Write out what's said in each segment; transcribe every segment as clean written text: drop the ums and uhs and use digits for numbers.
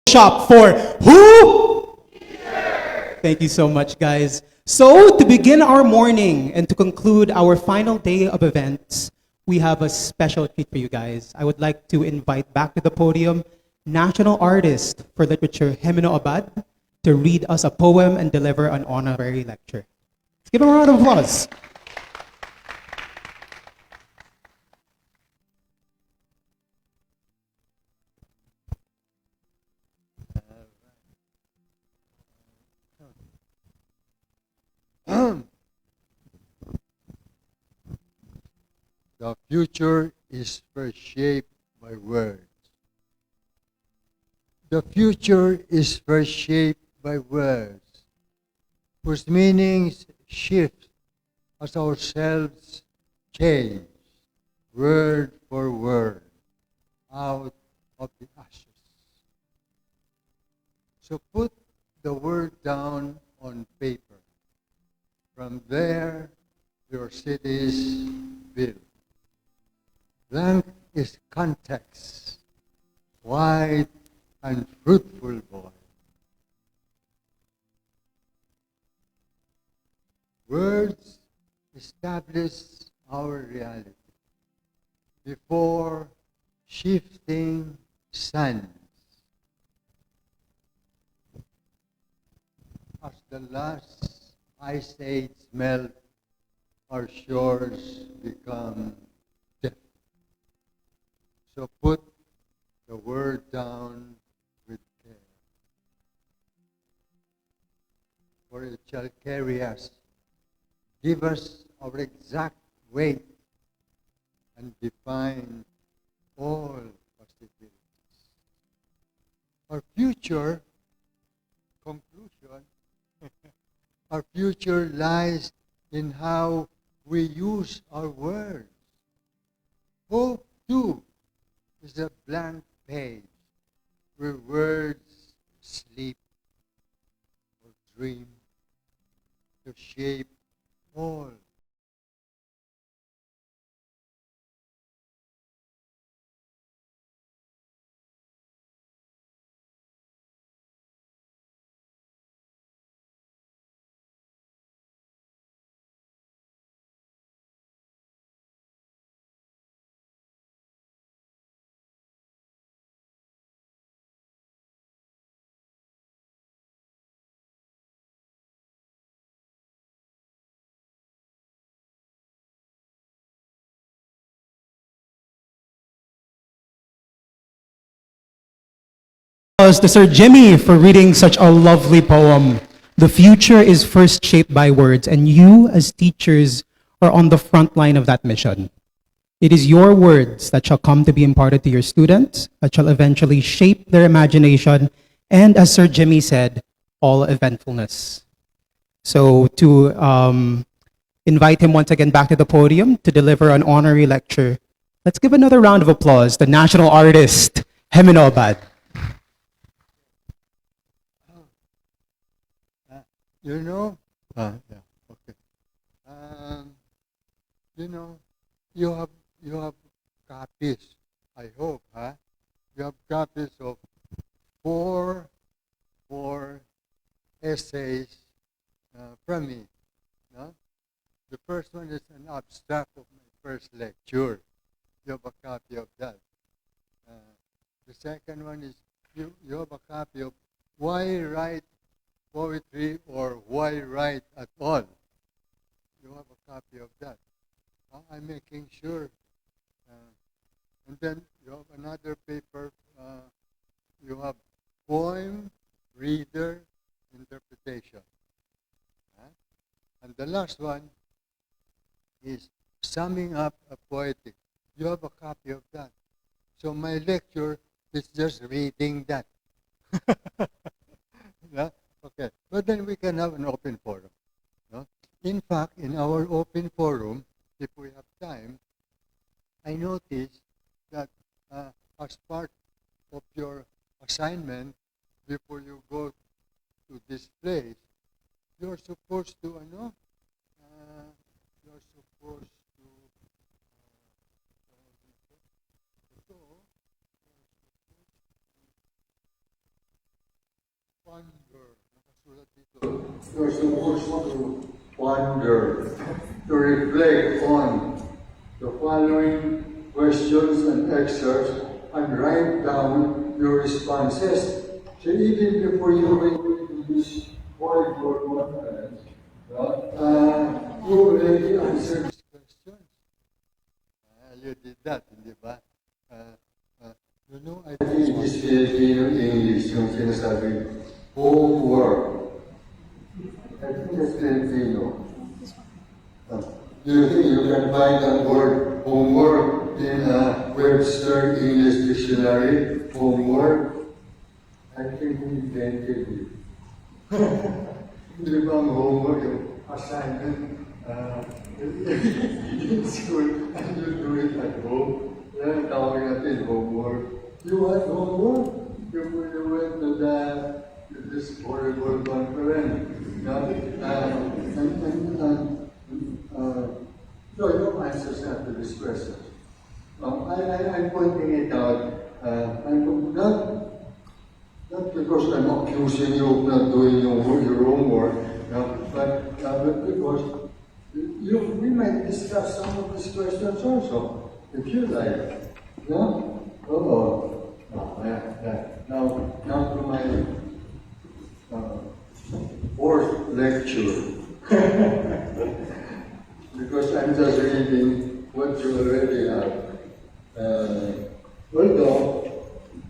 Shop for who? Thank you so much, guys. So, to begin our morning and to conclude our final day of events, we have a special treat for you guys. I would like to invite back to the podium national artist for literature, Gemino Abad, to read us a poem and deliver an honorary lecture. Let's give him a round of applause. The future is first shaped by words. The future is first shaped by words, whose meanings shift as ourselves change, word for word, out of the ashes. So put the word down on paper. From there, your cities build. Blank is context, wide and fruitful boy. Words establish our reality before shifting sands. As the last ice age melt, our shores become deaf. So put the word down with care, for it shall carry us, give us our exact weight, and define all possibilities. Our future, conclusion, our future lies in how we use our words. Hope, too, is a blank page where words sleep or dream to shape all. Applause to Sir Jimmy for reading such a lovely poem. The future is first shaped by words, and you, as teachers, are on the front line of that mission. It is your words that shall come to be imparted to your students, that shall eventually shape their imagination, and as Sir Jimmy said, all eventfulness. So to invite him once again back to the podium to deliver an honorary lecture, let's give another round of applause to national artist, Gemino Abad. You know, yeah, okay. You know, you have copies. I hope, huh? You have copies of four essays from me. No? The first one is an abstract of my first lecture. You have a copy of that. The second one is you have a copy of why write poetry or why write at all. You have a copy of that. I'm making sure. And then you have another paper. You have poem, reader, interpretation. And the last one is summing up a poetic. You have a copy of that. So my lecture is just reading that. Yeah? Okay, but then we can have an open forum. No? In fact, in our open forum, if we have time, I noticed that as part of your assignment, before you go to this place, you're supposed to, you're supposed to go, you're supposed to ponder, to reflect on the following questions and excerpts and write down your responses. So even before you went into this whiteboard conference, you already answered these questions. You did that, di ba? You know, I think this Filipino English, yung sinasabi, homework. I think that's Filipino. Do you think you can find that word homework in a Webster English Dictionary? Homework? I think we invented it. Di ba ang homework, yung assignment in school, and you do it at home? Yan ang tawag natin, homework. You had homework? You went to this horrible conference. No, no answers to this question. I'm pointing it out. Not because I'm accusing you of not doing your homework, but because we might discuss some of these questions also, if you like. No? Now to my fourth lecture. Because I'm just reading what you already have. Although,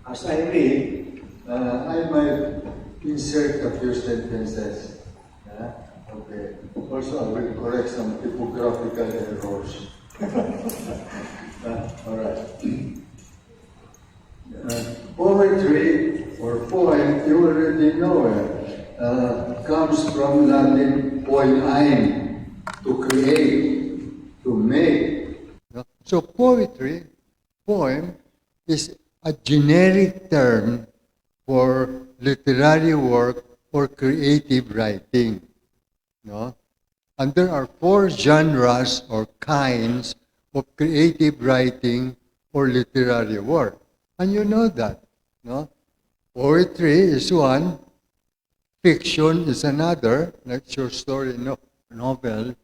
as I read, I might insert a few sentences. Okay. Also, I will correct some typographical errors. All right. Poetry or poem, you already know it, comes from Latin poiein, to create, to make. So poetry, poem, is a generic term for literary work or creative writing. No? And there are 4 genres or kinds of creative writing or literary work. And you know that. No? Poetry is one, fiction is another, like short story, novel,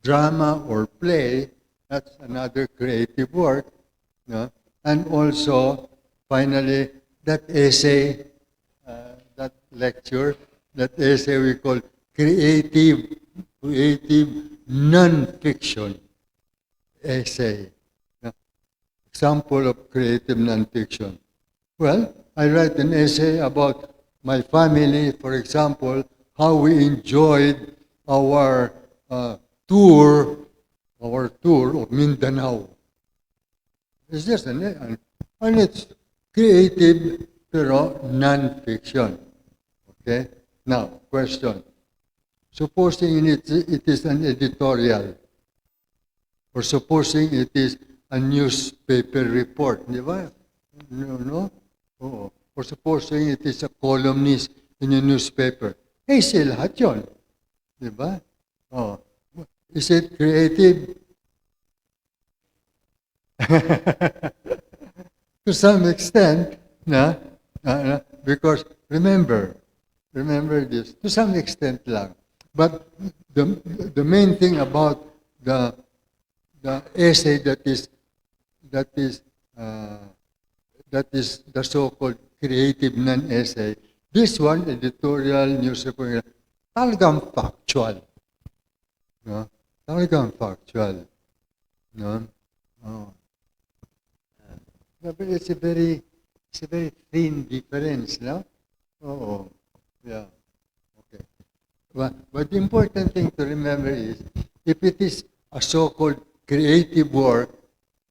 drama or play, that's another creative work. No? And also, finally, that essay, that lecture, that essay we call creative non-fiction essay. No? Example of creative non-fiction. Well, I write an essay about my family, for example, how we enjoyed our tour of Mindanao. It's just and it's creative pero non-fiction. Okay? Now, question. Supposing it is an editorial, or supposing it is a newspaper report, di ba? No? Oo. Or supposing it is a columnist in a newspaper. Lahat yun. Di ba? Oh. Is it creative? To some extent, because remember this, to some extent lang. But the main thing about the essay that is the so-called creative non-essay, this one, editorial, newspaper, talagang factual. No? Talagang factual. No? Oh. But it's a very thin difference, no? Oh, yeah. Okay. But the important thing to remember is, if it is a so-called creative work,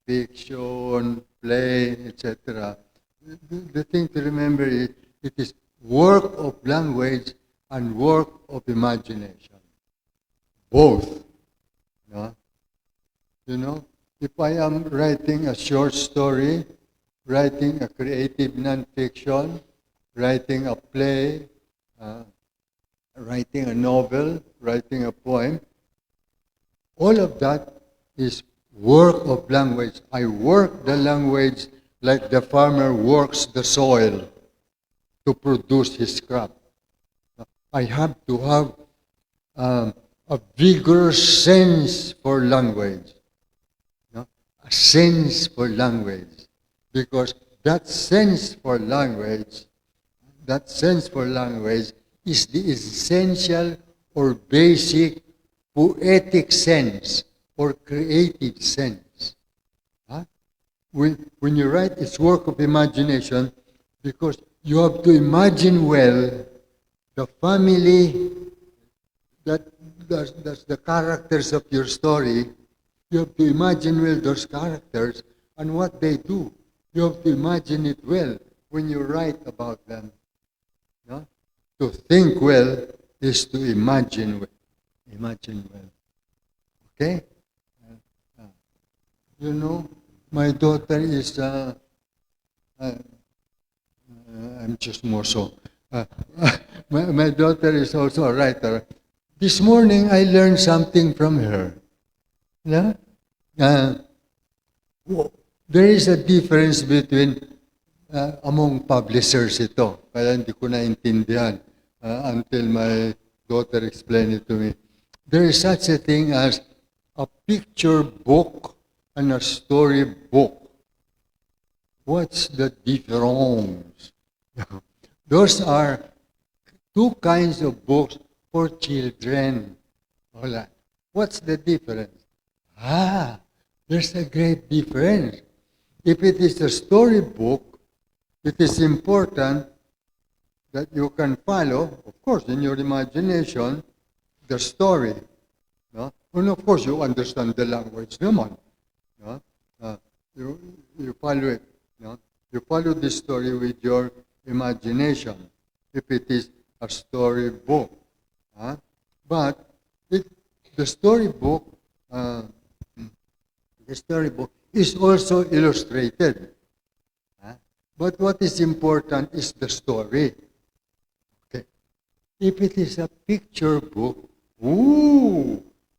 fiction, play, etc., the thing to remember is, it is work of language and work of imagination. Both. No? You know, if I am writing a short story, writing a creative non-fiction, writing a play, writing a novel, writing a poem, all of that is work of language. I work the language like the farmer works the soil to produce his crop. I have to have a vigorous sense for language. No? A sense for language. Because that sense for language is the essential or basic poetic sense or creative sense. Huh? When you write, it's work of imagination because you have to imagine well the family that's the characters of your story. You have to imagine well those characters and what they do. You have to imagine it well when you write about them. No? To think well is to imagine well. Imagine well. Okay? You know, my daughter is, I'm just more so. My daughter is also a writer. This morning, I learned something from her. Yeah? There is a difference between among publishers ito. Kaya hindi ko naintindihan until my daughter explained it to me. There is such a thing as a picture book and a story book. What's the difference? Those are two kinds of books for children. Hola. What's the difference? There's a great difference. If it is a storybook, it is important that you can follow, of course, in your imagination, the story. No? And of course, you understand the language naman. No? You follow it. No? You follow the story with your imagination, if it is a storybook. But the storybook is also illustrated. But what is important is the story. Okay. If it is a picture book,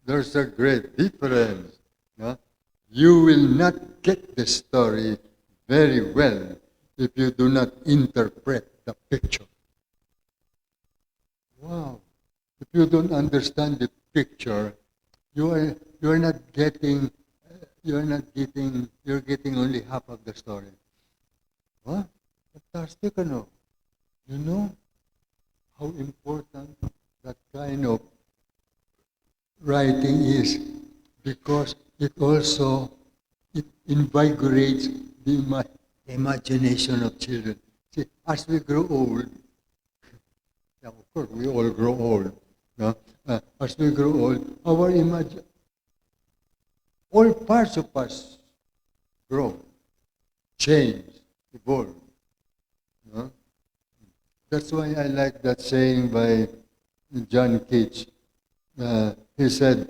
there's a great difference. No? You will not get the story very well if you do not interpret the picture. Wow. If you don't understand the picture, you're getting only half of the story. Huh? Fantastic, ano? You know how important that kind of writing is because it invigorates the imagination of children. See, as we grow old, yeah, of course, we all grow old. No? As we grow old, all parts of us grow, change, evolve. No? That's why I like that saying by John Keats. He said,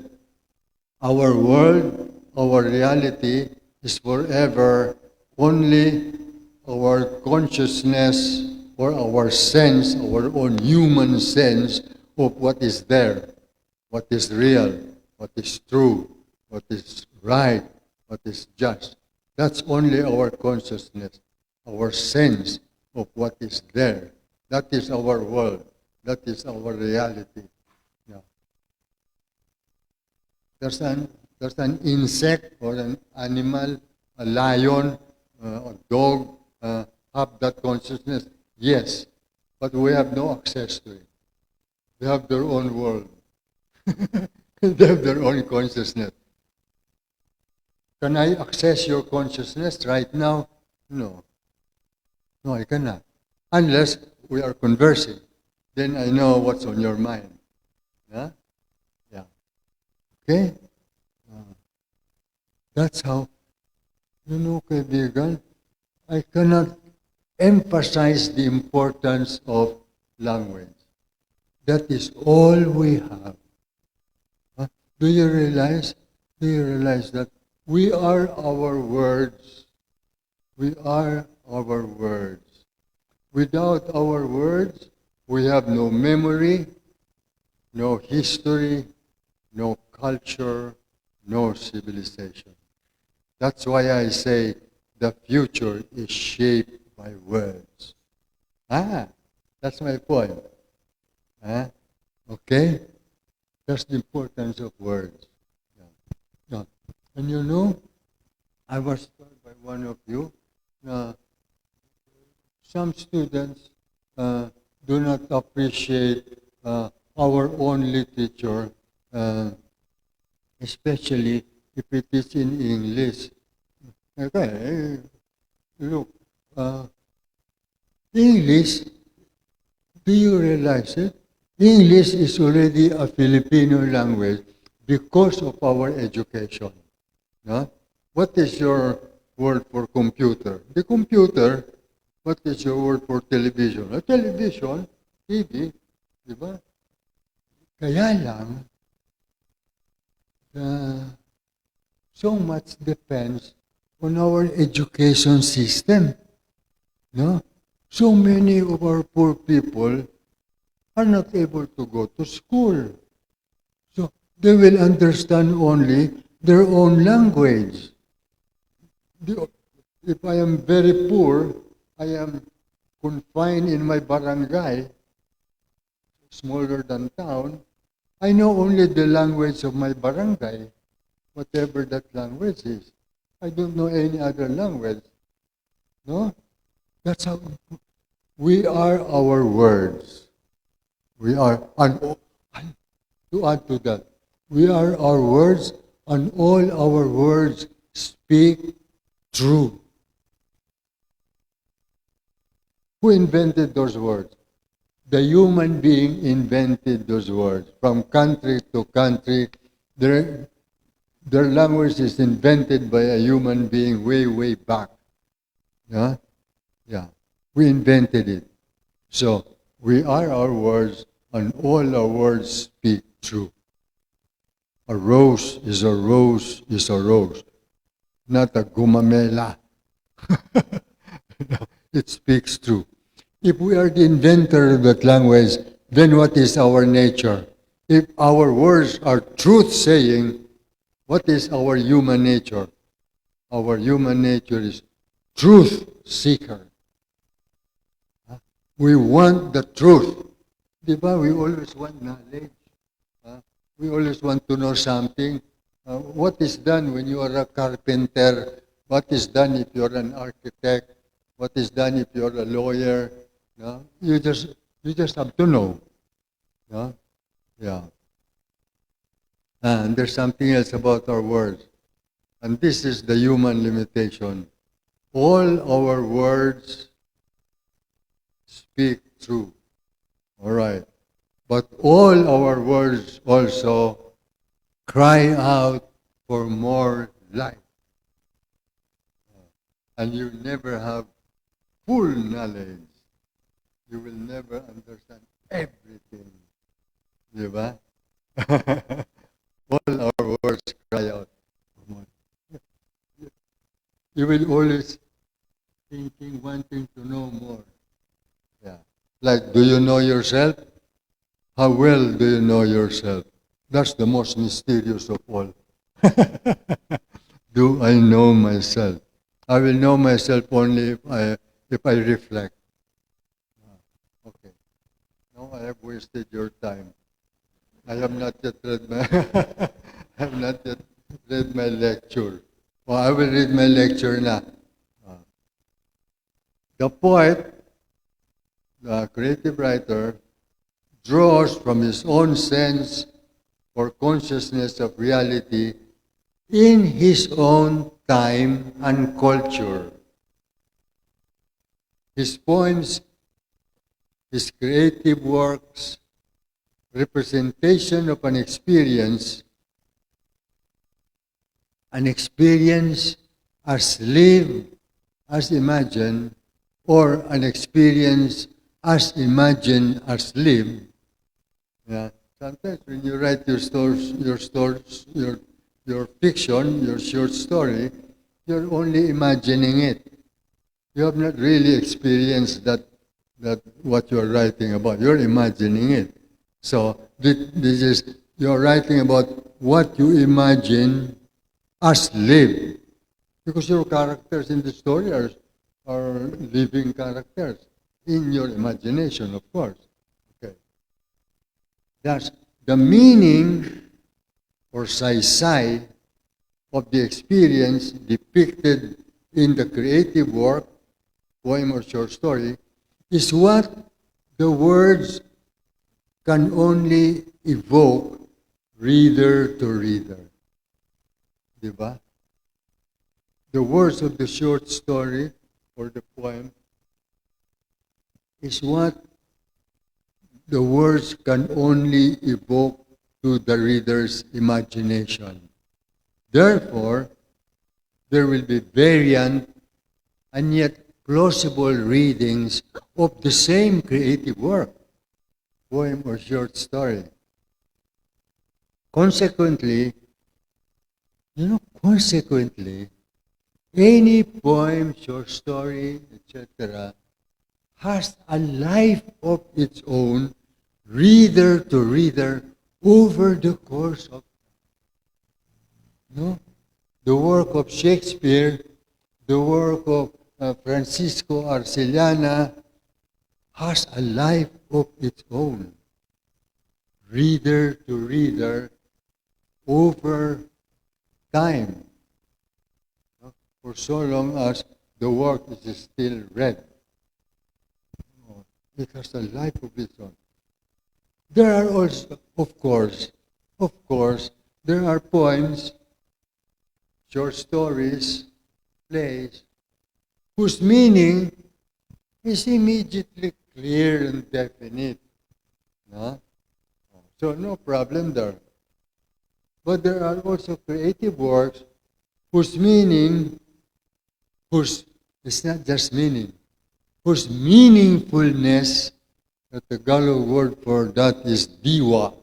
our world, our reality is forever only our consciousness or our sense, our own human sense of what is there, what is real, what is true, what is right, what is just. That's only our consciousness, our sense of what is there. That is our world. That is our reality. Yeah. There's an insect or an animal, a lion, a dog, have that consciousness. Yes, but we have no access to it. They have their own world. They have their own consciousness. Can I access your consciousness right now? No. No, I cannot. Unless we are conversing. Then I know what's on your mind. Yeah? Yeah. Okay? That's how, kaibigan, I cannot emphasize the importance of language. That is all we have. Do you realize that we are our words? We are our words. Without our words, we have no memory, no history, no culture, no civilization. That's why I say the future is shaped by words. That's my point. Eh? Okay? That's the importance of words. Yeah. Yeah. And you know, I was told by one of you, some students do not appreciate our own literature, especially if it is in English. Okay, look, English, do you realize it? English is already a Filipino language because of our education. No? What is your word for computer? The computer. What is your word for television? A television, TV, di ba? Kaya lang, so much depends on our education system. No? So many of our poor people are not able to go to school. So they will understand only their own language. If I am very poor, I am confined in my barangay, smaller than town, I know only the language of my barangay, whatever that language is. I don't know any other language. No? That's how we are our words. We are, and to add to that, we are our words, and all our words speak true. Who invented those words? The human being invented those words. From country to country, their language is invented by a human being way, way back. Yeah? Yeah. We invented it. So, we are our words, and all our words speak true. A rose is a rose is a rose, not a gumamela. It speaks true. If we are the inventor of that language, then what is our nature? If our words are truth-saying, what is our human nature? Our human nature is truth-seeker. We want the truth. Diba? We always want knowledge. We always want to know something. What is done when you are a carpenter? What is done if you're an architect? What is done if you're a lawyer? No? You just have to know. No? Yeah. And there's something else about our words. And this is the human limitation. All our words speak true. All right. But all our words also cry out for more light. And you never have full knowledge. You will never understand everything. Diba? All our words cry out for more. You will always thinking, wanting to know more. Yeah. Like, do you know yourself? How well do you know yourself? That's the most mysterious of all. Do I know myself? I will know myself only if I reflect. Okay. Now I have wasted your time. I have not yet read my I have not yet read my lecture. Well, I will read my lecture now. The poet, the creative writer, draws from his own sense or consciousness of reality in his own time and culture. His poems, his creative works, representation of an experience as lived, as imagined, or an experience as imagined as lived. Yeah. Sometimes when you write your fiction, your short story, you're only imagining it. You have not really experienced that what you're writing about. You're imagining it. So this is, you're writing about what you imagine as lived. Because your characters in the story are living characters in your imagination, of course. Okay. Thus, the meaning or sai of the experience depicted in the creative work, poem or short story, is what the words can only evoke reader to reader. Diba? The words of the short story or the poem is what the words can only evoke to the reader's imagination. Therefore, there will be variant and yet plausible readings of the same creative work, poem or short story. Consequently, any poem, short story, etc., has a life of its own, reader to reader, over the course of the work of Shakespeare, the work of Francisco Arcellana, has a life of its own, reader to reader, over time, for so long as the work is still read. It has a life of its own. There are also, of course, there are poems, short stories, plays, whose meaning is immediately clear and definite. No? So no problem there. But there are also creative works whose meaning, it's not just meaning, whose meaningfulness, the Tagalog word for that is diwa,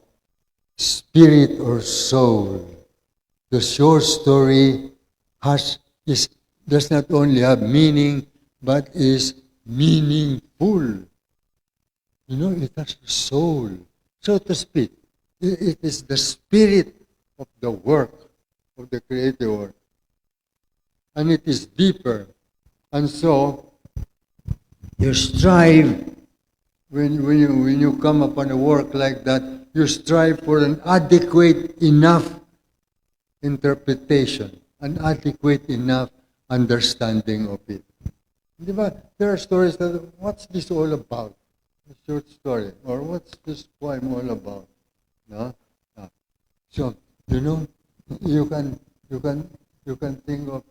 spirit or soul. The short story does not only have meaning, but is meaningful. It has soul, so to speak. It is the spirit of the work, of the creative work. And it is deeper. And so, you strive, when you come upon a work like that, you strive for an adequate enough interpretation, an adequate enough understanding of it. Diba? There are stories that, what's this all about? A short story. Or what's this poem all about? No? So, you can think of,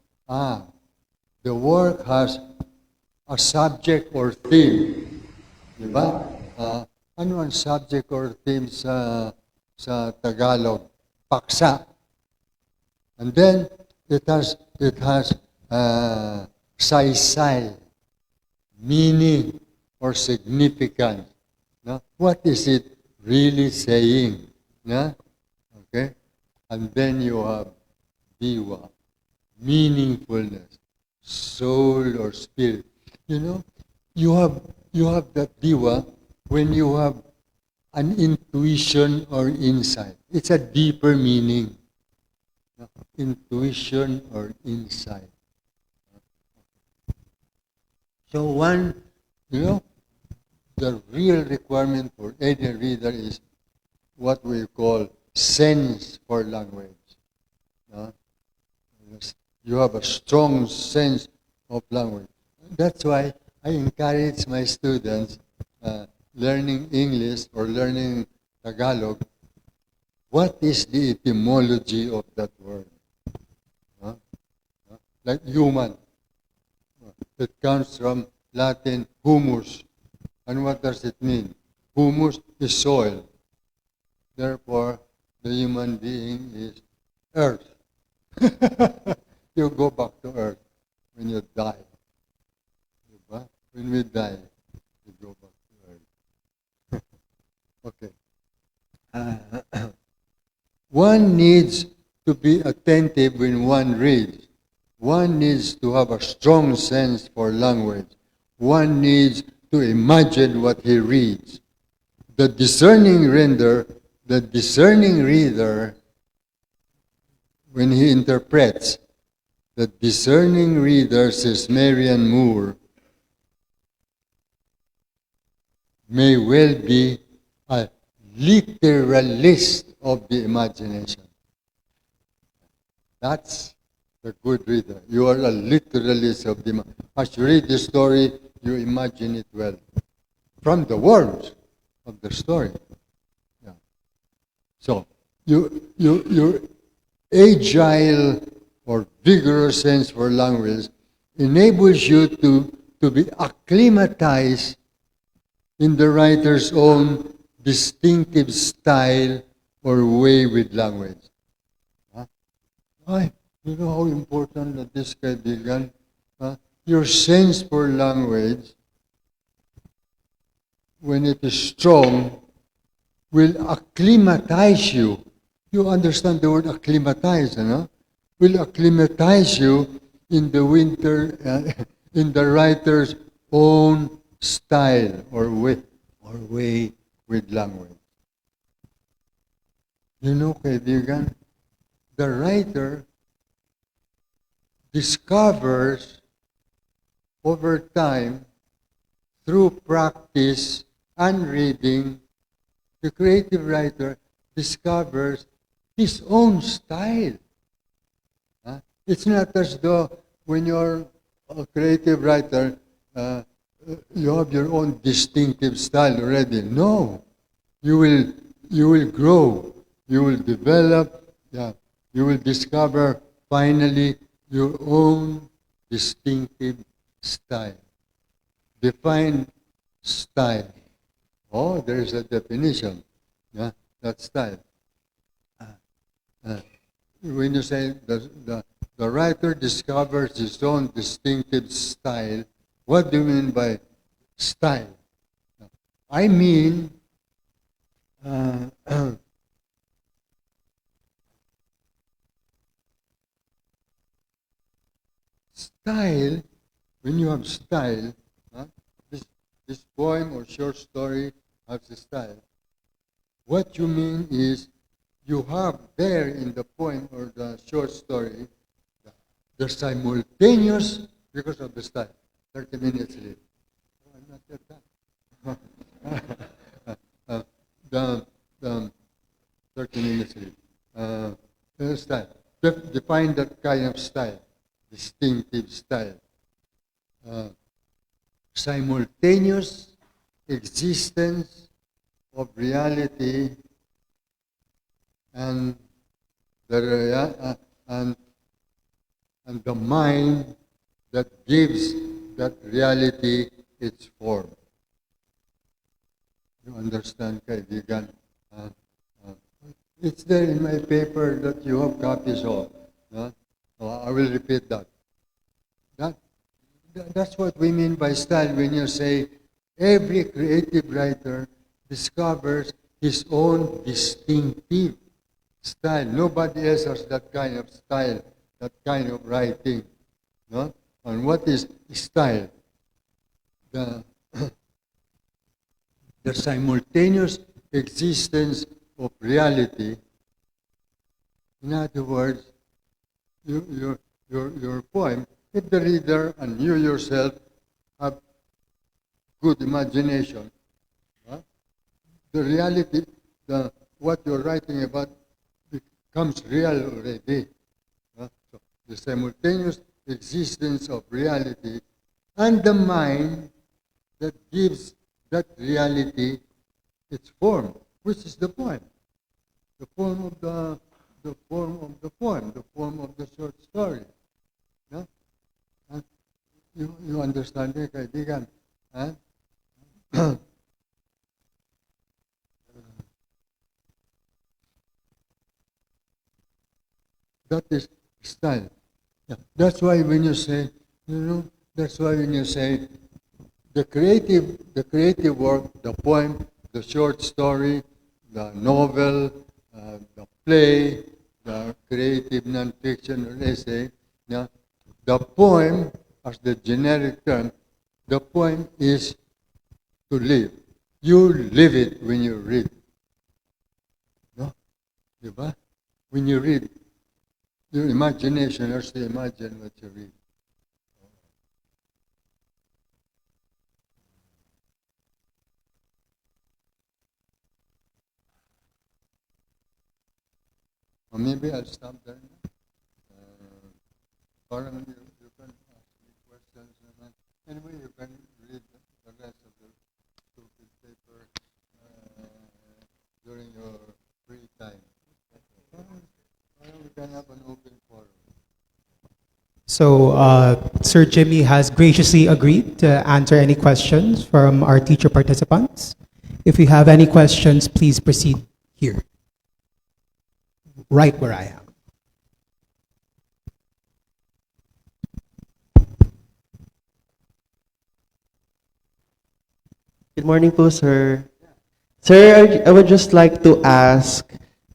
the work has a subject or theme. Diba? Ano ang subject or theme sa Tagalog? Paksa. And then it has saysay, meaning or significance. No? What is it really saying? No? Okay? And then you have diwa, meaningfulness, soul or spirit. You have that diwa when you have an intuition or insight. It's a deeper meaning. Intuition or insight. So the real requirement for any reader is what we call sense for language. You have a strong sense of language. That's why I encourage my students learning English or learning Tagalog. What is the etymology of that word? Like human. It comes from Latin humus. And what does it mean? Humus is soil. Therefore, the human being is earth. You go back to earth when you die. When we die, you go back to earth. Okay. One needs to be attentive when one reads. One needs to have a strong sense for language. One needs to imagine what he reads. The discerning reader, when he interprets, the discerning reader, says Marian Moore, may well be a literalist of the imagination. That's the good reader. You are a literalist of the imagination. As you read the story, you imagine it well. From the words of the story. Yeah. So, your agile or vigorous sense for language enables you to be acclimatized in the writer's own distinctive style or way with language. Huh? Ay, you know how important that this kaibigan? Huh? Your sense for language, when it is strong, will acclimatize you. You understand the word acclimatize, no? Will acclimatize you in the in the writer's own style or way with language. You know, kaibigan, the writer discovers over time through practice and reading, the creative writer discovers his own style. It's not as though when you're a creative writer, you have your own distinctive style already. No, you will grow, you will develop, you will discover finally your own distinctive style. Define style. Oh, there is a definition. Yeah, that style. When you say the writer discovers his own distinctive style, what do you mean by style? I mean style. When you have style, this poem or short story has a style. What you mean is you have there in the poem or the short story the simultaneous, because of the style, 30 minutes late. Oh, I'm not that time. The 30 minutes late. The style. Define that kind of style, distinctive style. Simultaneous existence of reality and and the mind that gives that reality its form. You understand, kaibigan? It's there in my paper that you have copies of. I will repeat that. That's what we mean by style when you say every creative writer discovers his own distinctive style. Nobody else has that kind of style, that kind of writing. No? And what is style? The simultaneous existence of reality. In other words, your poem, if the reader and you yourself have good imagination, the reality, what you're writing about becomes real already. So the simultaneous existence of reality and the mind that gives that reality its form, which is the poem. The form of the form of the poem, the form of the short story. Yeah? You understand it, kaibigan? That is style. Yeah. That's why when you say, that's why when you say the creative work, the poem, the short story, the novel, the play, the creative nonfiction or essay, the poem, as the generic term, the poem is to live. You live it when you read. No? Diba? When you read, your imagination has to imagine what you read. Or maybe I'll stop there now. Parang you can ask me questions. Anyway, you can read the rest of the stupid paper during your free time. We can have an open forum. So, Sir Jimmy has graciously agreed to answer any questions from our teacher participants. If you have any questions, please proceed here, right where I am. Good morning po, sir. Sir, I would just like to ask,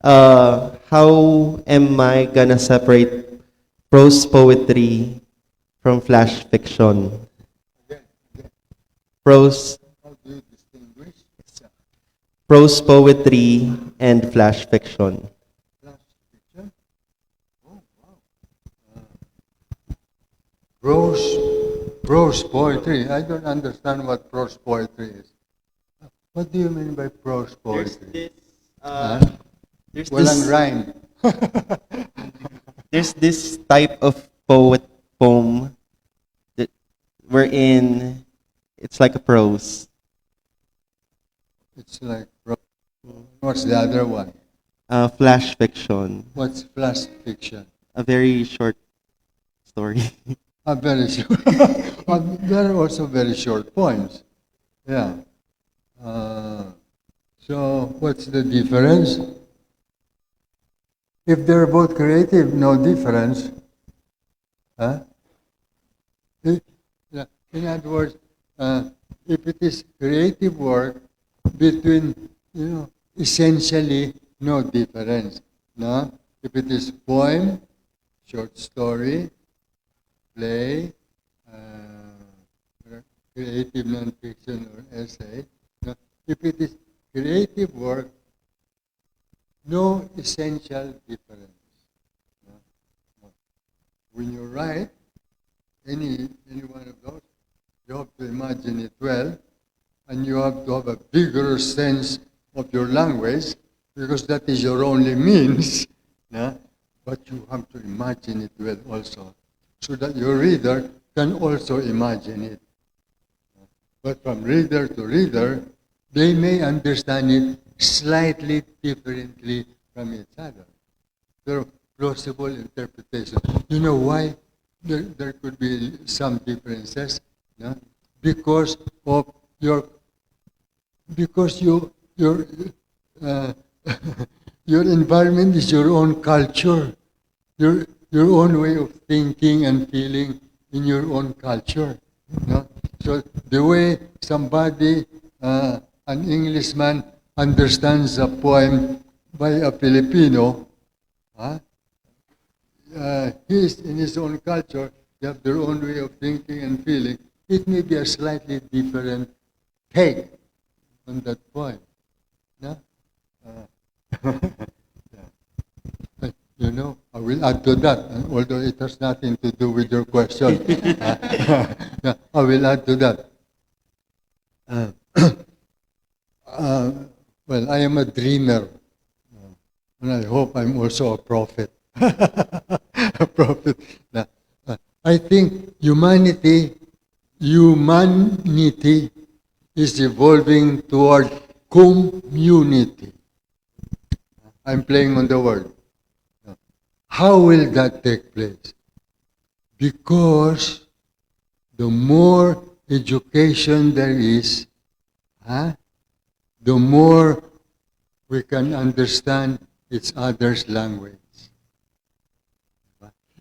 how am I gonna separate prose poetry from flash fiction? Again, Prose, how do you distinguish prose poetry and flash fiction. flash fiction? Oh, wow. Prose poetry. I don't understand what prose poetry is. What do you mean by prose poetry? There's Walang this, rhyme. there's this type of poem that wherein it's like a prose. It's like prose. What's the other one? Flash fiction, What's flash fiction? a very short story. Very short. There are also very short poems. Yeah. So what's the difference? If they're both creative, no difference. Huh? Yeah. In other words, if it is creative work, between, essentially no difference. No? If it is poem, short story, play, creative non-fiction or essay, no? If it is creative work, no essential difference. No? No. When you write any one of those, you have to imagine it well, and you have to have a vigorous sense of your language, because that is your only means. No? But you have to imagine it well also, so that your reader can also imagine it. But from reader to reader, they may understand it slightly differently from each other. There are plausible interpretations. You know why there could be some differences? No? Because of your uh, your environment is your own culture, your own way of thinking and feeling in your own culture. No? So the way somebody, an Englishman, understands a poem by a Filipino, he is in his own culture, they have their own way of thinking and feeling. It may be a slightly different take on that poem. No? I will add to that, although it has nothing to do with your question. I will add to that. Well, I am a dreamer, and I hope I'm also a prophet. A prophet. I think humanity is evolving toward community. I'm playing on the word. How will that take place? Because the more education there is, the more we can understand each other's language.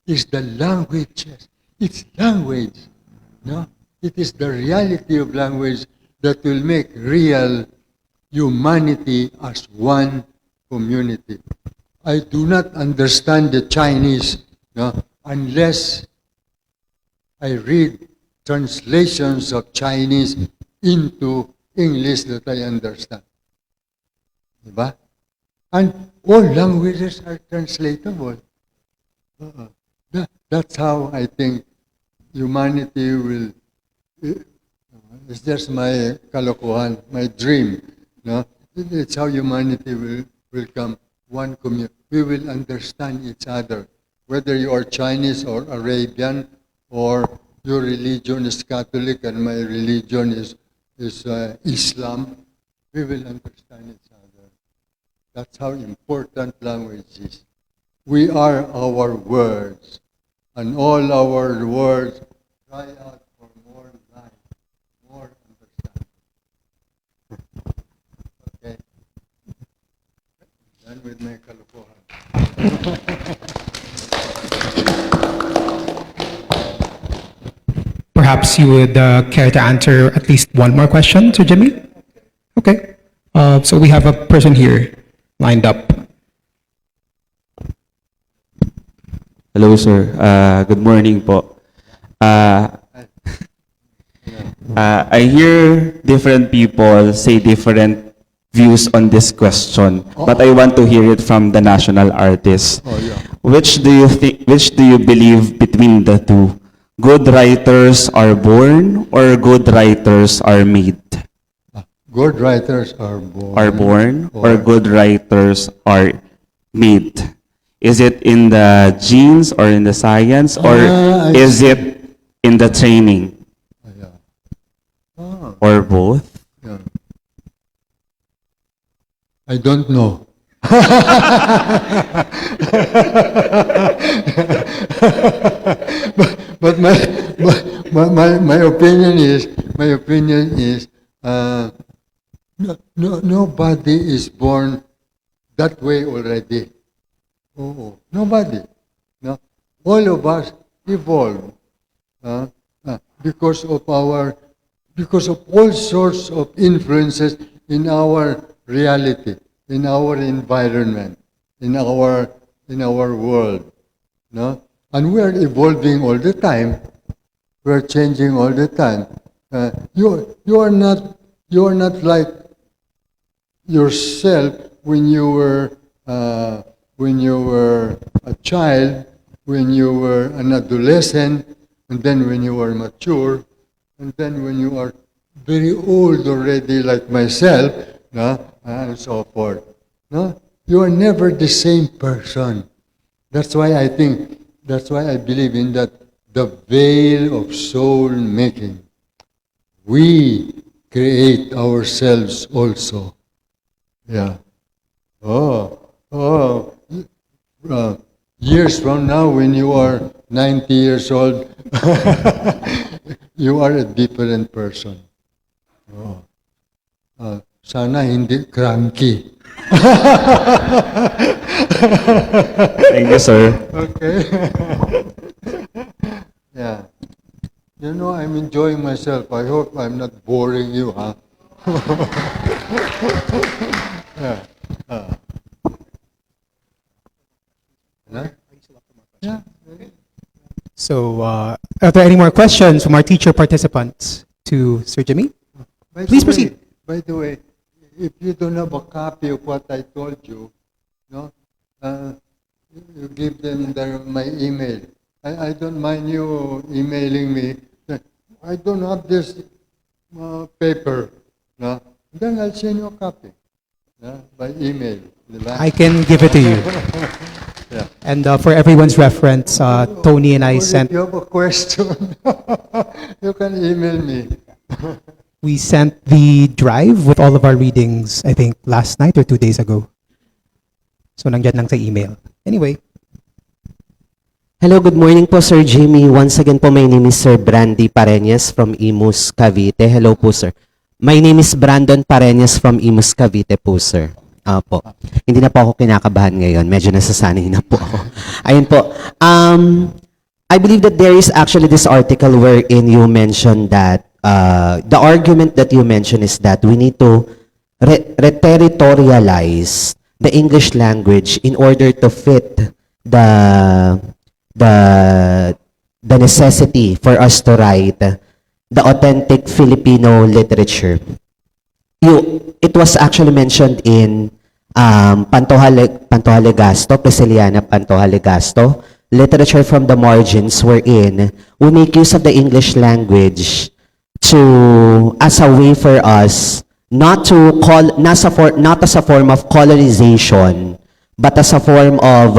It's the languages. It's language. No? It is the reality of language that will make real humanity as one community. I do not understand the Chinese, unless I read translations of Chinese into English that I understand. Diba? And all languages are translatable. That's how I think humanity will. It's just my kalokohan, my dream. No? It's how humanity will come one community. we will understand each other. Whether you are Chinese or Arabian, or your religion is Catholic and my religion is Islam, we will understand each other. That's how important language is. We are our words, and all our words cry out for more life, more understanding. Okay? Done with my kalokohan. Perhaps you would care to answer at least one more question to Jimmy? Okay. So we have a person here lined up. Hello, sir. Good morning po. I hear different people say different views on this question, but I want to hear it from the national artist. Oh, yeah. Which do you believe between the two? Good writers are born or good writers are made? Good writers are born. Are born or good writers are made? Is it in the genes or in the science, or is it in the training? Yeah. Ah, Or both? yeah. I don't know. but my opinion is nobody is born that way already. Oh, nobody. No, all of us evolve because of all sorts of influences in our reality, in our environment, in our world. No, and we are evolving all the time. We are changing all the time. You are not like yourself when you were a child, when you were an adolescent, and then when you were mature, and then when you are very old already, like myself, no? And so forth. No, you are never the same person. That's why I believe in that, the veil of soul making. We create ourselves also. Yeah. Years from now, when you are 90 years old, you are a different person. Sana hindi cranky. Thank you, sir. Okay. Yeah. You know, I'm enjoying myself. I hope I'm not boring you, huh? Yeah. Huh? Yeah. So, are there any more questions from our teacher participants to Sir Jimmy? Please proceed. By the way, if you don't have a copy of what I told you, no, you give them my email. I don't mind you emailing me. I don't have this paper. No? Then I'll send you a copy, by email. I can give it to you. Yeah. And for everyone's reference, Tony and I Or sent, if you have a question, you can email me. we sent the drive with all of our readings, I think, last night or 2 days ago. So, nandyan lang sa email. Anyway. Hello, good morning po, Sir Jimmy. Once again po, my name is Sir Brandy Pareñas from Imus, Cavite. Hello po, sir. My name is Brandon Pareñas from Imus, Cavite po, sir. Po. Hindi na po ako kinakabahan ngayon. Medyo nasasanay na po ako. Ayun po. I believe that there is actually this article wherein you mentioned that the argument that you mentioned is that we need to re-territorialize the English language in order to fit the necessity for us to write the authentic Filipino literature. It was actually mentioned in Pantoja-Legasto, Prisciliana Pantoja-Legasto, Literature from the Margins, wherein we make use of the English language as a way for us not as a form of colonization, but as a form of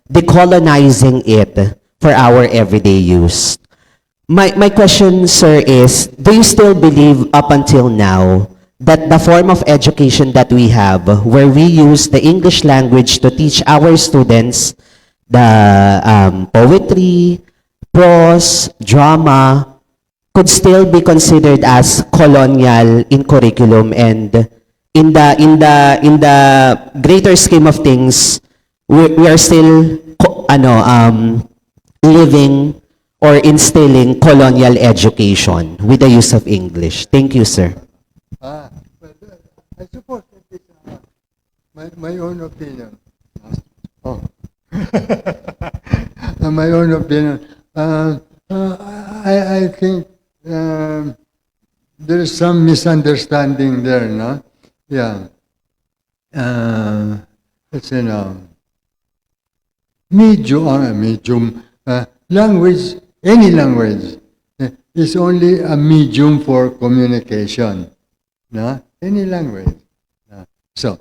decolonizing it for our everyday use. My question, sir, is, do you still believe up until now that the form of education that we have, where we use the English language to teach our students the poetry, prose, drama, could still be considered as colonial in curriculum, and in the greater scheme of things, we are still living or instilling colonial education with the use of English? Thank you, sir. But I suppose it is my own opinion. Oh. My own opinion. I think there is some misunderstanding there, no? Yeah. Let's say now, medium, language, any language, is only a medium for communication. No? Any language. So,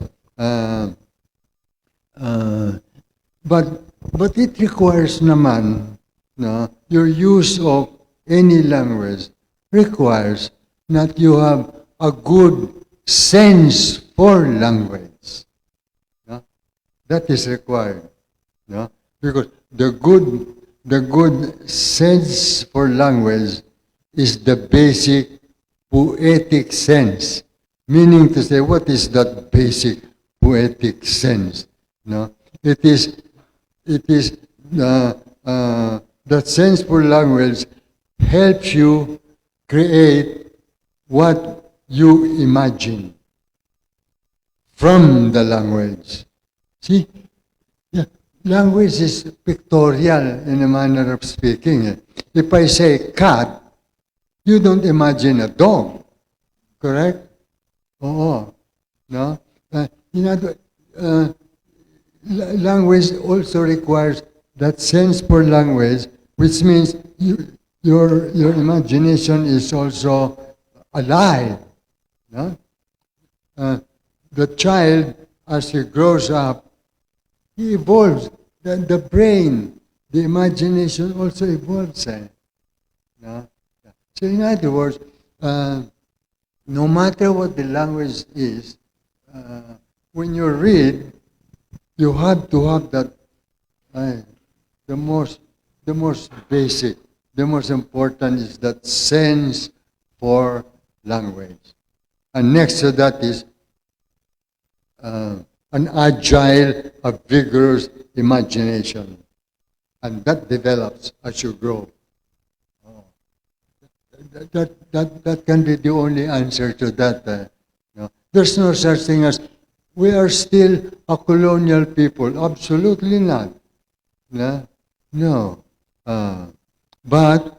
but it requires naman, no, your use of any language requires that you have a good sense for language. No? That is required. No? Because the good sense for language is the basic poetic sense. Meaning to say, what is that basic poetic sense? No? It is that sense for language helps you create what you imagine from the language. See? Yeah. Language is pictorial in a manner of speaking. If I say cat, you don't imagine a dog. Correct? Oo. No? Language also requires that sense for language, which means your imagination is also alive. No? The child, as he grows up, he evolves. The brain, the imagination also evolves. No? So in other words, no matter what the language is, when you read, you have to have that the most basic, the most important is that sense for language. And next to that is an agile, a vigorous imagination. And that develops as you grow. That can be the only answer to that. There's no such thing as we are still a colonial people. Absolutely not. No. But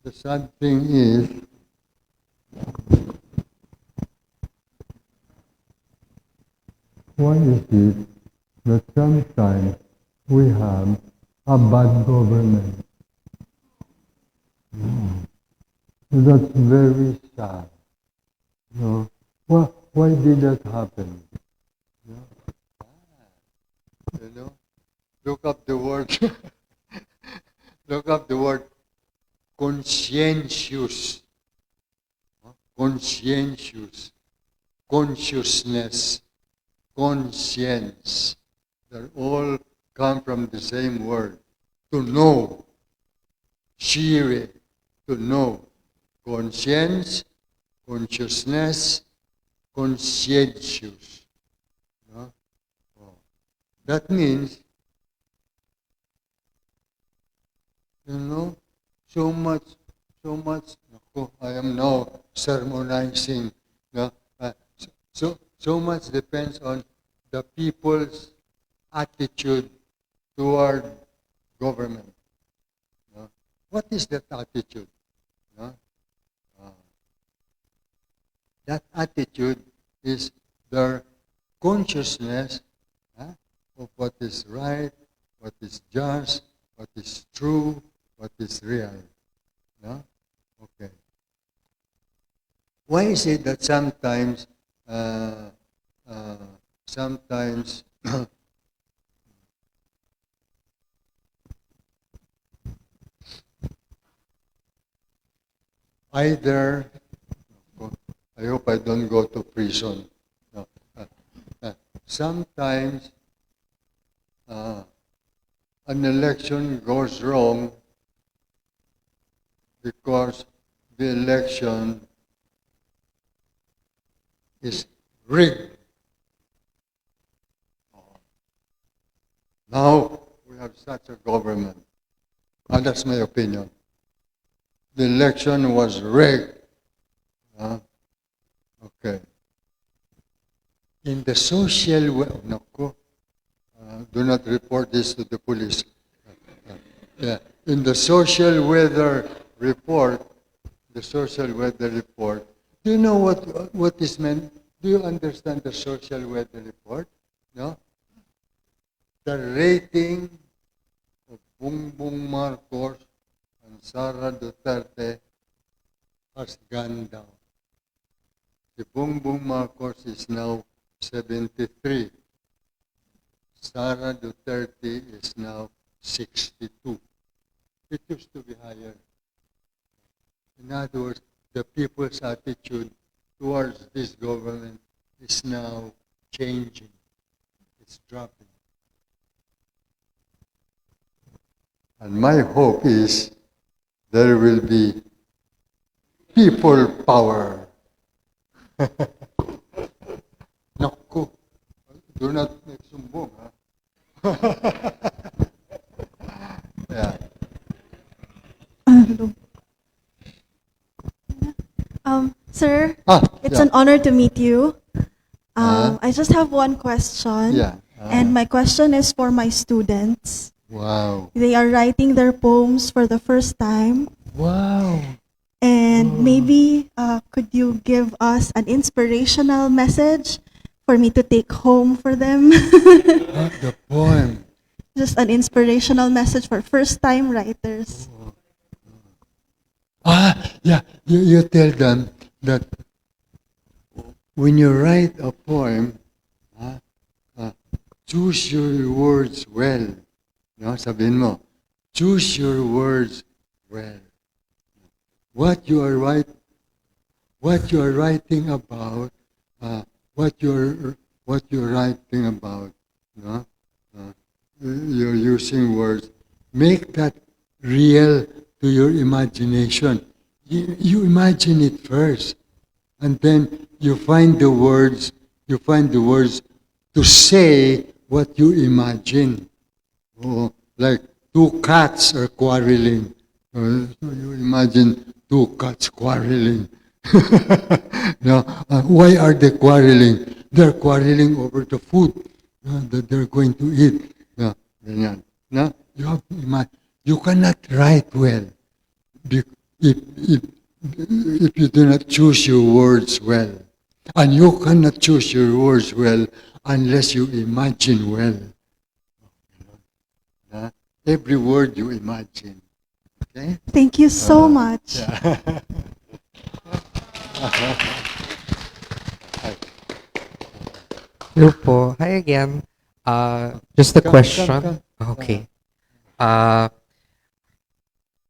the sad thing is, why is it that sometimes we have a bad government? That's very sad. No? Why did that happen? You know, look up the word. Look up the word conscientious. Conscientious. Consciousness. Conscience. They all come from the same word. To know. Shire. To know. Conscience, consciousness, conscientious. No? That means, so much, I am now sermonizing. No? So much depends on the people's attitude toward government. No? What is that attitude? No? That attitude is their consciousness of what is right, what is just, what is true, what is real. No? Okay. Why is it that sometimes sometimes either, I hope I don't go to prison. No. Sometimes an election goes wrong because the election is rigged. Now we have such a government. And that's my opinion. The election was rigged. Okay. In the social do not report this to the police. Yeah. In the social weather report, do you know what is meant? Do you understand the social weather report? No? The rating of Bongbong Marcos and Sara Duterte has gone down. The Bongbong Marcos is now 73. Sara Duterte is now 62. It used to be higher. In other words, the people's attitude towards this government is now changing. It's dropping. And my hope is there will be people power. Naku, do not make sumbong, ha? Yeah. Hello. Sir, it's an honor to meet you. I just have one question. Yeah. And my question is for my students. Wow. They are writing their poems for the first time. Wow. And maybe could you give us an inspirational message for me to take home for them? The poem. Just an inspirational message for first-time writers. Yeah. You tell them that when you write a poem, choose your words well. No, sabihin mo, choose your words well. What you are writing about, what you're writing about, no? You're using words. Make that real to your imagination. You imagine it first, and then you find the words. You find the words to say what you imagine. Oh, like two cats are quarreling. So you imagine two cats quarreling. Now, why are they quarreling? They're quarreling over the food that they're going to eat. Ganyan. Now, you have to imagine. You cannot write well if you do not choose your words well. And you cannot choose your words well unless you imagine well. Every word you imagine. Okay? Thank you so much. Yeah. Hello po. Hi again. Just a Come. question. Okay.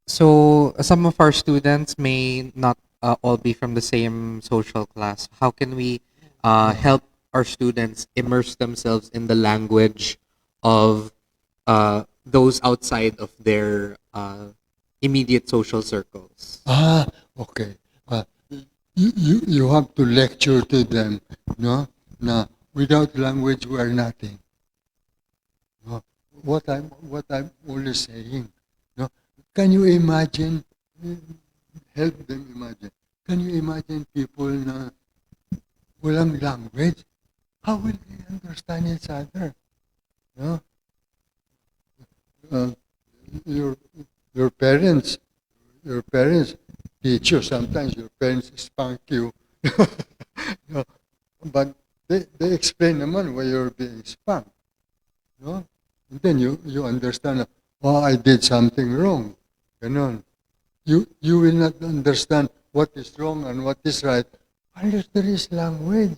So some of our students may not all be from the same social class. How can we help our students immerse themselves in the language of those outside of their immediate social circles? Okay. You have to lecture to them, no? Now, without language, we are nothing. No? What I'm only saying, no? Can you imagine? Help them imagine. Can you imagine people na walang language? How will they understand each other? No? Your parents teach you. Sometimes your parents spank you. No? But they explain naman why you're being spanked. No? And then you understand, oh, I did something wrong. Ganon. You will not understand what is wrong and what is right unless there is language.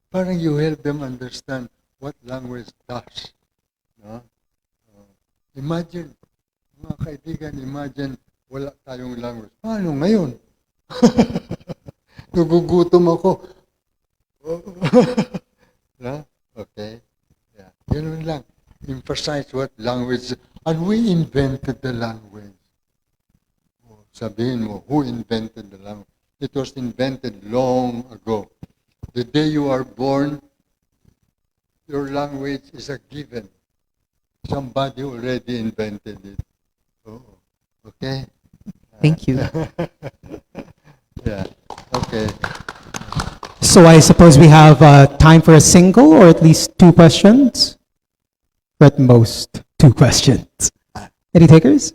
parang you help them understand what language does. No? Imagine, mga kaibigan, imagine wala tayong language. Paano ngayon? Nagugutom ako. No? Okay? Yeah. Ganun lang. Emphasize what language. And we invented the language. Sabihin mo, who invented the language? It was invented long ago. The day you are born, your language is a given. Somebody already invented it. Oh, okay? Thank you. Yeah, okay. So I suppose we have time for a single or at least two questions? Or at most, two questions. Any takers?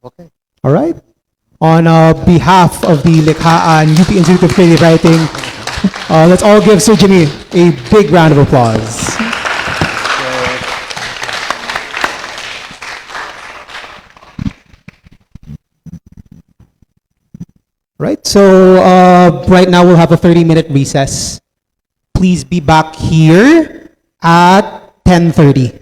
Okay. All right. On behalf of the Likhaan UP Institute of Creative Writing, let's all give Sir Jimmy a big round of applause. Right, so right now we'll have a 30-minute recess. Please be back here at 10:30.